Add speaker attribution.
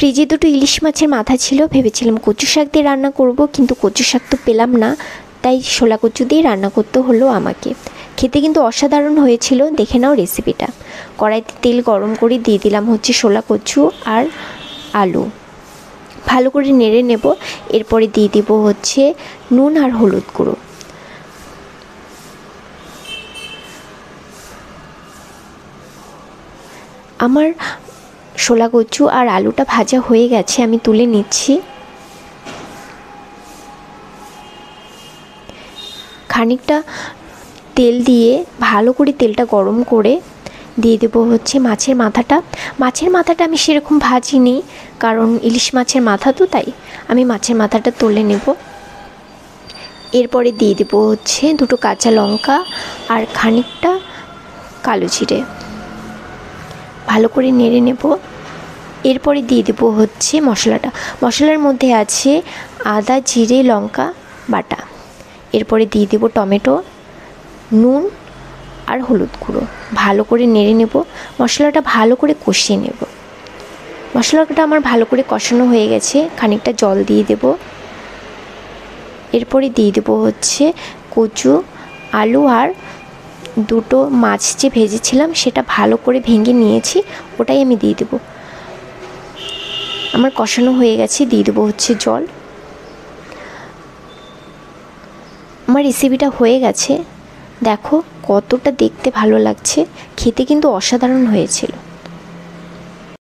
Speaker 1: ফ্রিজে দুটো ইলিশ মাছের মাথা ছিল, ভেবেছিলাম কচু শাক দিয়ে রান্না করব, কিন্তু কচু শাক তো পেলাম না, তাই শোলা কচু দিয়ে রান্না করতে হলো আমাকে। খেতে কিন্তু অসাধারণ হয়েছিল। দেখে নাও রেসিপিটা। কড়াইতে তেল গরম করে দিয়ে দিলাম হচ্ছে শোলা কচু আর আলু, ভালো করে নেড়ে নেব। এরপরে দিয়ে দেব হচ্ছে নুন আর হলুদ গুঁড়ো। আমার শোলা কচু আর আলুটা ভাজা হয়ে গেছে, আমি তুলে নিচ্ছি। খানিকটা তেল দিয়ে ভালো করে তেলটা গরম করে দিয়ে দেবো হচ্ছে মাছের মাথাটা। মাছের মাথাটা আমি সেরকম ভাজিনি, কারণ ইলিশ মাছের মাথা তো, তাই আমি মাছের মাথাটা তুলে নেব। এরপরে দিয়ে দেবো হচ্ছে দুটো কাঁচা লঙ্কা আর খানিকটা কালো জিরে, ভালো করে নেড়ে নেব। এরপরে দিয়ে দেবো হচ্ছে মশলাটা। মশলার মধ্যে আছে আদা, জিরে, লঙ্কা বাটা। এরপরে দিয়ে দেবো টমেটো, নুন আর হলুদ গুঁড়ো, ভালো করে নেড়ে নেব। মশলাটা ভালো করে কষিয়ে নেব। মশলাটা আমার ভালো করে কষানো হয়ে গেছে, খানিকটা জল দিয়ে দেব। এরপরে দিয়ে দেবো হচ্ছে কচু, আলু আর দুটো মাছ যে ভেজেছিলাম সেটা ভালো করে ভেঙে নিয়েছি, ওটাই আমি দিয়ে দেবো। আমার কষানো হয়ে গেছে, দিয়ে দেবো হচ্ছে জল। আমার রেসিপিটা হয়ে গেছে। দেখো কতটা দেখতে ভালো লাগছে, খেতে কিন্তু অসাধারণ হয়েছিল।